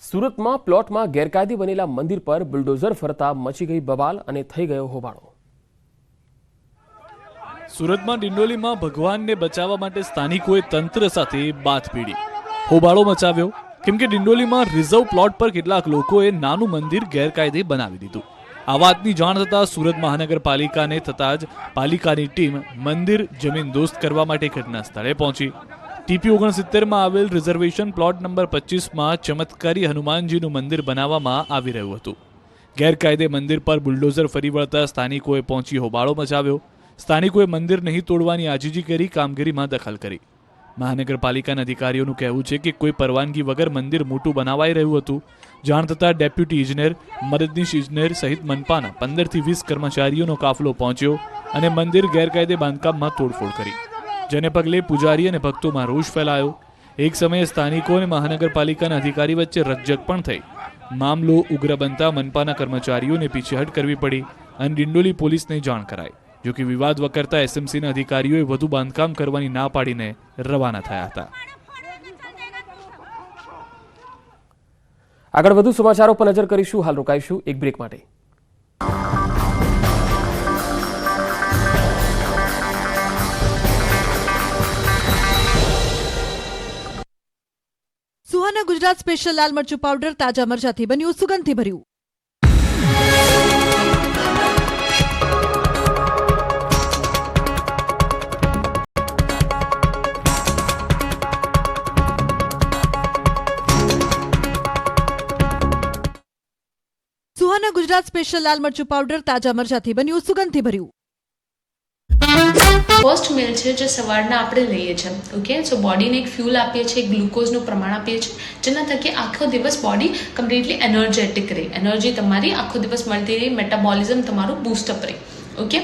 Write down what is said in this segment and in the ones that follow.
સુરતમાં પ્લોટમાં ગેરકાયદે બનેલા મંદિર પર બુલડોઝર ફરતા મચી ગઈ બવાલ અને થઈ ગયો હોબાળો। સુરતમાં ડિંડોલીમાં ભગવાનને બચાવવા માટે સ્થાનિકોએ તંત્ર સાથે બાથ ભીડી હોબાળો મચાવ્યો, કેમ કે ડિંડોલીમાં રિઝર્વ પ્લોટ પર કેટલાક લોકોએ નાનું મંદિર ગેરકાયદે બનાવી દીધું। આ વાતની જાણ થતાં સુરત મહાનગરપાલિકાને થતાં જ પાલિકાની ટીમ મંદિર જમીન દોસ્ત કરવા માટે ઘટના સ્થળે પહોંચી। ટીપી 69માં આવેલ રિઝર્વેશન પ્લોટ નંબર 25માં ચમત્કારી હનુમાનજીનું મંદિર બનાવવામાં આવી રહ્યું હતું। ગેરકાયદે મંદિર પર બુલડોઝર ફરી વળતા સ્થાનિકોએ પહોંચી હોબાળો મચાવ્યો। સ્થાનિકોએ મંદિર નહીં તોડવાની આજીજી કરી કામગીરીમાં દખલ કરી। મહાનગરપાલિકાના અધિકારીઓનું કહેવું છે કે કોઈ પરવાનગી વગર મંદિર મોટું બનાવાઈ રહ્યું હતું। જાણ થતાં ડેપ્યુટી ઇજનેર, મદદનીશ ઇજનેર સહિત મનપાના 15 થી 20 કર્મચારીઓનો કાફલો પહોંચ્યો અને મંદિર ગેરકાયદે બાંધકામમાં તોડફોડ કરી, જેને પગલે પૂજારી અને ભક્તોમાં રોષ ફેલાયો। એક સમયે સ્થાનિકો અને મહાનગરપાલિકાના અધિકારી વચ્ચે રકઝક પણ થઈ। મામલો ઉગ્ર બનતા મનપાના કર્મચારીઓને પીછેહટ કરવી પડી અને ડિંડોલી પોલીસને જાણ કરાઈ। જો કે વિવાદ વકરતા એસએમસીના અધિકારીઓએ વધુ બાંધકામ કરવાની ના પાડીને રવાના થયા હતા। આગળ વધુ સમાચારો પર નજર કરીશું। હાલ રોકાઈશું એક બ્રેક માટે। સુહાના ગુજરાત સ્પેશિયલ લાલ મરચું પાવડર તાજા મરચાથી બન્યું, સુગંધથી ભર્યું। સુહાના ગુજરાત સ્પેશિયલ લાલ મરચું પાવડર તાજા મરચાથી બન્યું, સુગંધથી ભર્યું। ફર્સ્ટ મીલ છે જે સવારના આપણે લઈએ છીએ, ઓકે। સો બોડીને એક ફ્યુલ આપીએ છીએ, એક ગ્લુકોઝનું પ્રમાણ આપીએ છીએ, જેના થકી આખો દિવસ બોડી કમ્પ્લીટલી એનર્જેટિક રહે, એનર્જી તમારી આખો દિવસ મળતી રહી, મેટાબોલિઝમ તમારું બૂસ્ટઅપ રહે, ઓકે।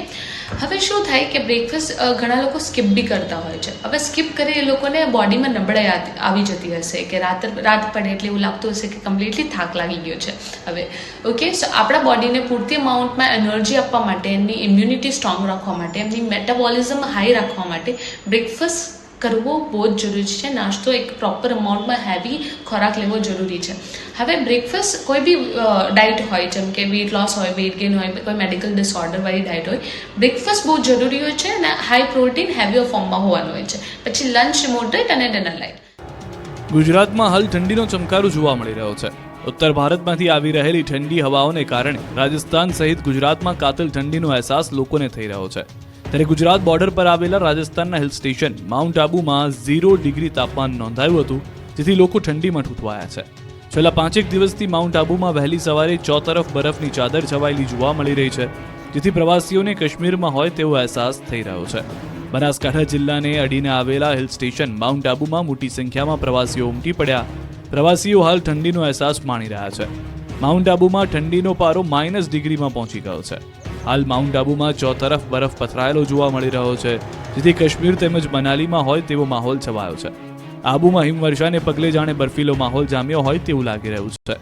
હવે શું થાય કે બ્રેકફાસ્ટ ઘણા લોકો સ્કીપ બી કરતા હોય છે। હવે સ્કીપ કરી એ લોકોને બોડીમાં નબળાઈ આવી જતી હશે કે રાત પડે એટલે એવું લાગતું હશે કે કમ્પ્લીટલી થાક લાગી ગયો છે હવે, ઓકે। સો આપણા બોડીને પૂરતી અમાઉન્ટમાં એનર્જી આપવા માટે, એમની ઇમ્યુનિટી સ્ટ્રોંગ રાખવા માટે, એમની મેટાબોલિઝમ હાઈ રાખવા માટે બ્રેકફાસ્ટ કરવો બહુ જ જરૂરી છે। નાસ્તો એક પ્રોપર અમાઉન્ટમાં હેવી ખોરાક લેવો જરૂરી છે। હવે બ્રેકફાસ્ટ કોઈ બી ડાયટ હોય, જેમ કે વેઇટ લોસ હોય, વેઇટ ગેઇન હોય, કોઈ મેડિકલ ડિસઓર્ડરવાળી ડાયટ હોય, બ્રેકફાસ્ટ બહુ જરૂરી હોય છે અને હાઈ પ્રોટીન હેવી ફોર્મમાં હોવાનું હોય છે। પછી લંચ મોડરેટ અને ડિનર લાઇટ। ગુજરાતમાં હાલ ઠંડીનો ચમકારો જોવા મળી રહ્યો છે। ઉત્તર ભારતમાંથી આવી રહેલી ઠંડી હવાઓને કારણે રાજસ્થાન સહિત ગુજરાતમાં કાતિલ ઠંડીનો અહેસાસ લોકોને થઈ રહ્યો છે। ત્યારે ગુજરાત બોર્ડર પર આવેલા રાજસ્થાનના હિલ સ્ટેશન માઉન્ટ આબુમાં 0 ડિગ્રી તાપમાન નોંધાયું હતું, જેથી લોકો ઠંડીમાં ઠૂંઠવાયા છે। છેલ્લા 5 દિવસથી માઉન્ટ આબુમાં વહેલી સવારે ચોતરફ બરફની ચાદર છવાયેલી જોવા મળી રહી છે, જેથી પ્રવાસીઓને કાશ્મીરમાં હોય તેવો અહેસાસ થઈ રહ્યો છે। બનાસકાંઠા જિલ્લાને અડીને આવેલા હિલ સ્ટેશન માઉન્ટ આબુમાં મોટી સંખ્યામાં પ્રવાસીઓ ઉમટી પડ્યા। પ્રવાસીઓ હાલ ઠંડીનો અહેસાસ માણી રહ્યા છે। માઉન્ટ આબુમાં ઠંડીનો પારો -ડિગ્રીમાં પહોંચી ગયો છે। હાલ માઉન્ટ આબુમાં ચોતરફ બરફ પથરાયેલો જોવા મળી રહ્યો છે, જેથી કાશ્મીર તેમજ મનાલીમાં હોય તેવો માહોલ છવાયો છે। આબુમાં હિમવર્ષાને પગલે જાણે બર્ફીલો માહોલ જામ્યો હોય તેવું લાગી રહ્યું છે।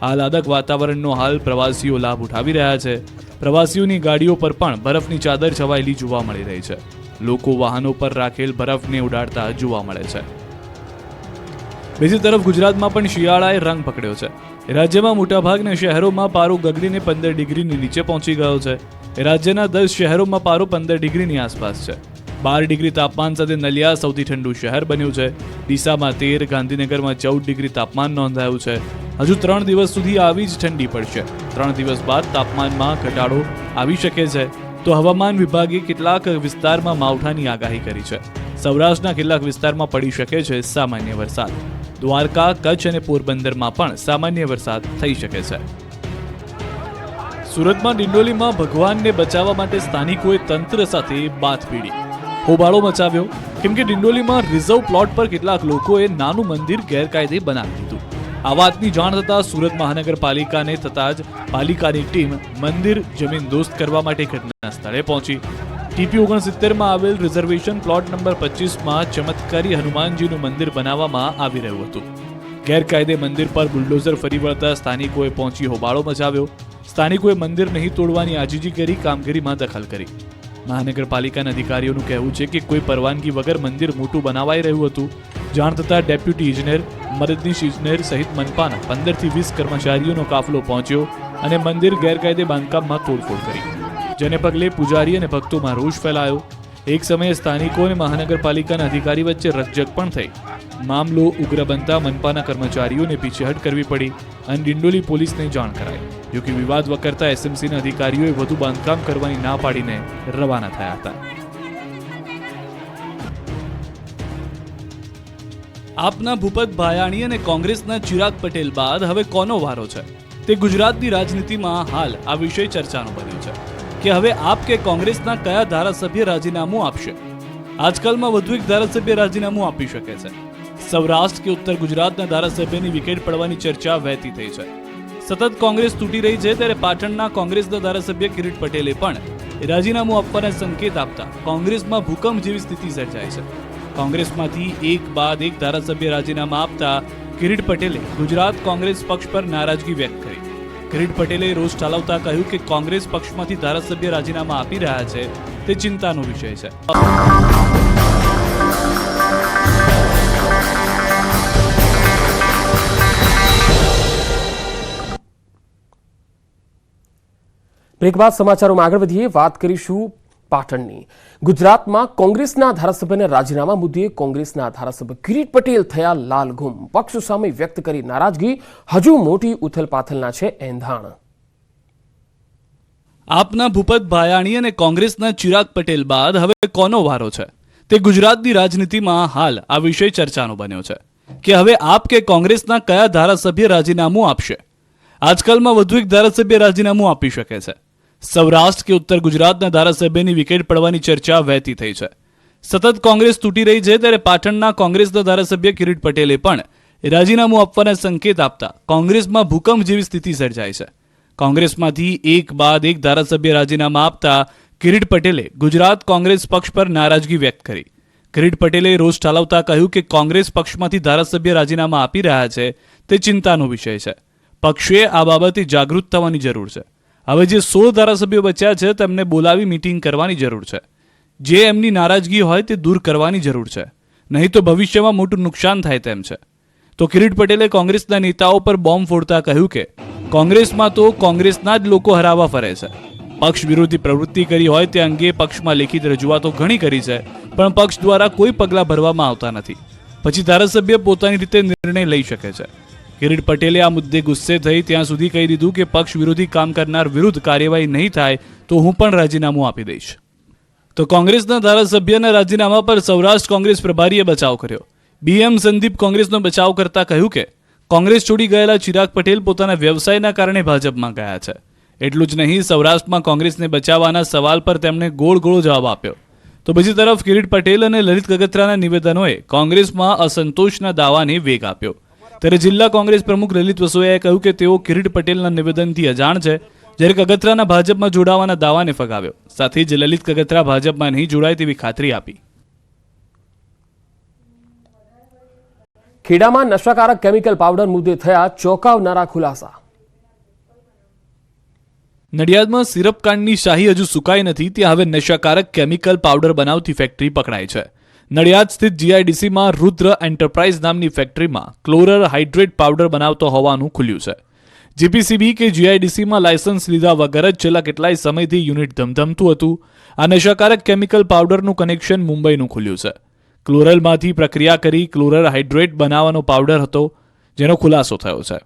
આહલાદક વાતાવરણનો હાલ પ્રવાસીઓ લાભ ઉઠાવી રહ્યા છે। પ્રવાસીઓની ગાડીઓ પર પણ બરફની ચાદર છવાયેલી જોવા મળી રહી છે। લોકો વાહનો પર રાખેલ બરફને ઉડાડતા જોવા મળે છે। બીજી તરફ ગુજરાતમાં પણ શિયાળાએ રંગ પકડ્યો છે। રાજ્યમાં મોટાભાગના શહેરોમાં પારો ગગડીને 15 ડિગ્રીની નીચે પહોંચી ગયો છે। રાજ્યના 10 શહેરોમાં પારો 15 ડિગ્રીની આસપાસ છે। 12 ડિગ્રી તાપમાન સાથે નલિયા સૌથી ઠંડુ શહેર બન્યું છે। ડીસામાં 13, ગાંધીનગરમાં 14 ડિગ્રી તાપમાન નોંધાયું છે। હજુ 3 દિવસ સુધી આવી જ ઠંડી પડશે। 3 દિવસ બાદ તાપમાનમાં ઘટાડો આવી શકે છે। તો હવામાન વિભાગે કેટલાક વિસ્તારમાં માવઠાની આગાહી કરી છે। સૌરાષ્ટ્રના કેટલાક વિસ્તારમાં પડી શકે છે સામાન્ય વરસાદ। દ્વારકા, કચ્છ અને પોરબંદરમાં પણ સામાન્ય વરસાદ થઈ શકે છે। સુરતમાં ડિંડોલીમાં ભગવાનને બચાવવા માટે સ્થાનિકોએ તંત્ર સાથે બાથ ભીડી હોબાળો મચાવ્યો, કેમ કે ડિંડોલીમાં રિઝર્વ પ્લોટ પર કેટલાક લોકોએ નાનું મંદિર ગેરકાયદે બનાવી દીધું। આ વાતની જાણ થતાં સુરત મહાનગરપાલિકાને થતાં જ પાલિકાની ટીમ મંદિર જમીન દોસ્ત કરવા માટે ઘટના સ્થળે પહોંચી। ટીપી 69માં આવેલ રિઝર્વેશન પ્લોટ નંબર 25માં ચમત્કારી હનુમાનજીનું મંદિર બનાવવામાં આવી રહ્યું હતું। ગેરકાયદે મંદિર પર બુલડોઝર ફરી વળતા સ્થાનિકોએ પહોંચી હોબાળો મચાવ્યો। સ્થાનિકોએ મંદિર નહીં તોડવાની આજીજી કરી કામગીરીમાં દખલ કરી। મહાનગરપાલિકાના અધિકારીઓનું કહેવું છે કે કોઈ પરવાનગી વગર મંદિર મોટું બનાવાઈ રહ્યું હતું। જાણ થતાં ડેપ્યુટી ઇજનેર, મદદનીશ ઇજનેર સહિત મનપાના 15 થી 20 કર્મચારીઓનો કાફલો પહોંચ્યો અને મંદિર ગેરકાયદે બાંધકામમાં તોડફોડ કરી, જેને પગલે પૂજારી અને ભક્તોમાં રોષ ફેલાયો. એક સમયે સ્થાનિકો અને મહાનગરપાલિકાના અધિકારી વચ્ચે રકઝક પણ થઈ. મામલો ઉગ્ર બનતા મનપાના કર્મચારીઓને પીછેહટ કરવી પડી અને ડિંડોલી પોલીસને જાણ કરાઈ. જોકે વિવાદ વકરતા એસએમસીના અધિકારીઓએ વધુ બાંધકામ કરવાની ના પાડીને રવાના થયા હતા. આપના ભૂપત ભાયાણી અને કોંગ્રેસના ચિરાગ પટેલ બાદ હવે કોનો વારો છે? તે ગુજરાતની રાજનીતિમાં હાલ આ વિષય ચર્ચાનો બન્યો છે કે હવે આપ કે કોંગ્રેસના કયા ધારાસભ્ય રાજીનામું આપશે. આજકાલમાં વધુ એક ધારાસભ્ય રાજીનામું આપી શકે છે. સૌરાષ્ટ્ર કે ઉત્તર ગુજરાતના ધારાસભ્યની વિકેટ પડવાની ચર્ચા વહેતી થઈ છે. સતત કોંગ્રેસ તૂટી રહી છે ત્યારે પાટણના કોંગ્રેસના ધારાસભ્ય કિરીટ પટેલે પણ રાજીનામું આપવાના સંકેત આપતા કોંગ્રેસમાં ભૂકંપ જેવી સ્થિતિ સર્જાઈ છે. કોંગ્રેસમાંથી એક બાદ એક ધારાસભ્ય રાજીનામા આપતા કિરીટ પટેલે ગુજરાત કોંગ્રેસ પક્ષ પર નારાજગી વ્યક્ત કરી. કિરીટ પટેલે રોષ ઠાલવતા કહ્યું કે કોંગ્રેસ પક્ષમાંથી ધારાસભ્ય રાજીનામા આપી રહ્યા છે તે ચિંતાનો વિષય છે. બ્રેક બાદ સમાચારોમાં આગળ વધીએ. વાત કરીશું પાટણની. ગુજરાતમાં કોંગ્રેસના ધારાસભ્યના રાજીનામા મુદ્દે કોંગ્રેસના ધારાસભ્ય કિરીટ પટેલ થયા લાલઘુમ. પક્ષ સામે વ્યક્ત કરી નારાજગી હજુ મોટી ઉથલપાથલના છે એંધાણ. આપના ભૂપત ભાયાણી અને કોંગ્રેસના ચિરાગ પટેલ બાદ હવે કોનો વારો છે? તે ગુજરાતની રાજનીતિમાં હાલ આ વિષય ચર્ચાનો બન્યો છે કે હવે આપ કે કોંગ્રેસના કયા ધારાસભ્ય રાજીનામું આપશે. આજકાલમાં વધુ એક ધારાસભ્ય રાજીનામું આપી શકે છે. સૌરાષ્ટ્ર કે ઉત્તર ગુજરાતના ધારાસભ્યની વિકેટ પડવાની ચર્ચા વહેતી થઈ છે. સતત કોંગ્રેસ તૂટી રહી છે ત્યારે પાટણના કોંગ્રેસના ધારાસભ્ય કિરીટ પટેલે પણ રાજીનામું આપવાના સંકેત આપતા કોંગ્રેસમાં ભૂકંપ જેવી સ્થિતિ સર્જાઈ છે. કોંગ્રેસમાંથી એક બાદ એક ધારાસભ્ય રાજીનામા આપતા કિરીટ પટેલે ગુજરાત કોંગ્રેસ પક્ષ પર નારાજગી વ્યક્ત કરી. કિરીટ પટેલે રોષ ઠાલવતા કહ્યું કે કોંગ્રેસ પક્ષમાંથી ધારાસભ્ય રાજીનામા આપી રહ્યા છે તે ચિંતાનો વિષય છે. પક્ષે આ બાબતે જાગૃત થવાની જરૂર છે. હવે જે 16 ધારાસભ્યો બચ્યા છે તેમને બોલાવી મીટિંગ કરવાની જરૂર છે. જે એમની નારાજગી હોય તે દૂર કરવાની જરૂર છે, નહીં તો ભવિષ્યમાં મોટું નુકસાન થાય તેમ છે. તો કિરીટ પટેલે કોંગ્રેસના નેતાઓ પર બોમ્બ ફોડતા કહ્યું કે કોંગ્રેસમાં તો કોંગ્રેસના જ લોકો હરાવા ફરે છે. પક્ષ વિરોધી પ્રવૃત્તિ કરી હોય તે અંગે પક્ષમાં લેખિત રજૂઆતો ઘણી કરી છે, પણ પક્ષ દ્વારા કોઈ પગલાં ભરવામાં આવતા નથી. પછી ધારાસભ્ય પોતાની રીતે નિર્ણય લઈ શકે છે. કિરીટ પટેલે આ મુદ્દે ગુસ્સે થઈ ત્યાં સુધી કહી દીધું કે પક્ષ વિરોધી કામ કરનાર વિરુદ્ધ કાર્યવાહી નહીં થાય તો હું પણ રાજીનામું આપી દઈશ. તો કોંગ્રેસના ધારાસભ્યના રાજીનામા પર સૌરાષ્ટ્ર કોંગ્રેસ પ્રભારીએ બચાવ કર્યો. બીએમ સંદીપ કોંગ્રેસનો બચાવ કરતા કહ્યું કે કોંગ્રેસ છોડી ગયેલા ચિરાગ પટેલ પોતાના વ્યવસાયના કારણે ભાજપમાં ગયા છે. એટલું જ નહીં, સૌરાષ્ટ્રમાં કોંગ્રેસને બચાવવાના સવાલ પર તેમણે ગોળ ગોળ જવાબ આપ્યો. તો બીજી તરફ કિરીટ પટેલ અને લલિત કગથરાના નિવેદનોએ કોંગ્રેસમાં અસંતોષના દાવાને વેગ આપ્યો. ત્યારે જિલ્લા કોંગ્રેસ પ્રમુખ લલિત વસોયાએ કહ્યું કે તેઓ કિરીટ પટેલના નિવેદનથી અજાણ છે, જ્યારે કગથરાના ભાજપમાં જોડાવાના દાવાને ફગાવ્યો. સાથે જ લલિત કગથરા ભાજપમાં નહીં જોડાય તેવી ખાતરી આપી. ખેડામાં નશાકારક કેમિકલ પાવડર મુદ્દે થયા ચોંકાવનારા ખુલાસા. નડિયાદમાં સિરપ કાંડની શાહી હજુ સુકાઈ નથી, ત્યાં હવે નશાકારક કેમિકલ પાવડર બનાવતી ફેક્ટરી પકડાઈ છે. નડિયાદ સ્થિત જીઆઈડીસીમાં રુદ્ર એન્ટરપ્રાઇઝ નામની ફેક્ટરીમાં ક્લોરર હાઇડ્રેટ પાવડર બનાવતો હોવાનું ખુલ્યું છે. જીપીસીબી કે જીઆઈડીસીમાં લાયસન્સ લીધા વગર જ છેલ્લા કેટલાય સમયથી યુનિટ ધમધમતું હતું. આ નશાકારક કેમિકલ પાવડરનું કનેક્શન મુંબઈનું ખુલ્યું છે. ક્લોરલમાંથી પ્રક્રિયા કરી ક્લોરર હાઇડ્રેટ બનાવવાનો પાવડર હતો, જેનો ખુલાસો થયો છે.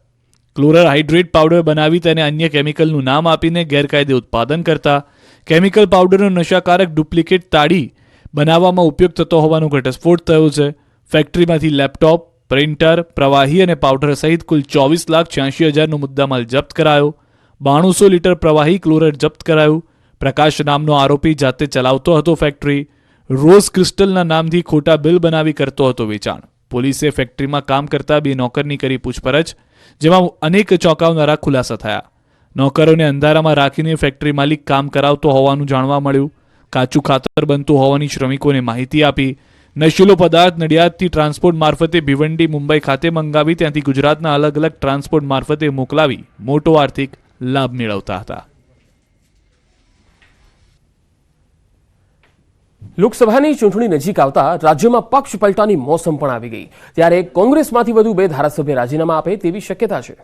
ક્લોરર હાઇડ્રેટ પાવડર બનાવી તેને અન્ય કેમિકલનું નામ આપીને ગેરકાયદે ઉત્પાદન કરતા કેમિકલ પાવડરનો નશાકારક ડુપ્લિકેટ તાડી બનાવવામાં ઉપયોગ થતો હોવાનો ઘટસ્ફોટ થયો છે. ફેક્ટરીમાંથી લેપટોપ, પ્રિન્ટર, પ્રવાહી અને પાવડર સહિત કુલ 24,86,000નો મુદ્દામાલ જપ્ત કરાયો. 9200 લીટર પ્રવાહી ક્લોરર જપ્ત કરાયું. પ્રકાશ નામનો આરોપી જાતે ચલાવતો હતો ફેક્ટરી. રોઝ ક્રિસ્ટલના નામથી ખોટા બિલ બનાવી કરતો હતો વેચાણ. પોલીસે ફેક્ટરીમાં કામ કરતા 2 નોકરની કરી પૂછપરછ, જેમાં અનેક ચોંકાવનારા ખુલાસા થયા. નોકરોને અંધારામાં રાખીને ફેક્ટરી માલિક કામ કરાવતો હોવાનું જાણવા મળ્યું. કાચું ખાતર બનતું હોવાની શ્રમિકોને માહિતી આપી. નશીલો પદાર્થ નડિયાદથી ટ્રાન્સપોર્ટ મારફતે ભિવંડી મુંબઈ ખાતે મંગાવી ત્યાંથી ગુજરાતના અલગ અલગ ટ્રાન્સપોર્ટ મારફતે મોકલાવી મોટો આર્થિક લાભ મેળવતા હતા. લોકસભાની ચૂંટણી નજીક આવતા રાજ્યમાં પક્ષ પલટાની મોસમ પણ આવી ગઈ ત્યારે કોંગ્રેસમાંથી વધુ 2 ધારાસભ્ય રાજીનામા આપે તેવી શક્યતા છે.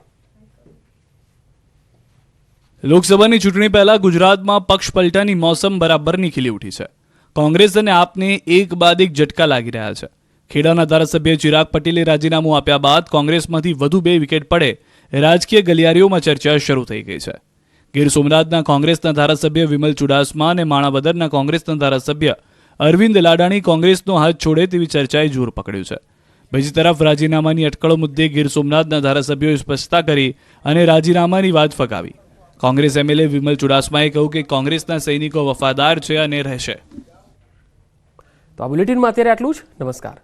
લોકસભાની ચૂંટણી પહેલા ગુજરાતમાં પક્ષ પલટાની મોસમ બરાબરની ખીલી ઉઠી છે. કોંગ્રેસ અને આપને એક બાદ એક ઝટકા લાગી રહ્યા છે. ખેડાના ધારાસભ્ય ચિરાગ પટેલે રાજીનામું આપ્યા બાદ કોંગ્રેસમાંથી વધુ 2 વિકેટ પડે રાજકીય ગલિયારીઓમાં ચર્ચા શરૂ થઈ ગઈ છે. ગીર સોમનાથના કોંગ્રેસના ધારાસભ્ય વિમલ ચુડાસમા અને માણાવદરના કોંગ્રેસના ધારાસભ્ય અરવિંદ લાડાણી કોંગ્રેસનો હાથ છોડે તેવી ચર્ચાએ જોર પકડ્યું છે. બીજી તરફ રાજીનામાની અટકળો મુદ્દે ગીર સોમનાથના ધારાસભ્યોએ સ્પષ્ટતા કરી અને રાજીનામાની વાત ફગાવી. કોંગ્રેસ એમએલએ વિમલ ચુડાસમાએ કહ્યું કે કોંગ્રેસના સૈનિકો વફાદાર છે અને રહેશે. તો આ બુલેટિનમાં અત્યારે આટલું જ. નમસ્કાર.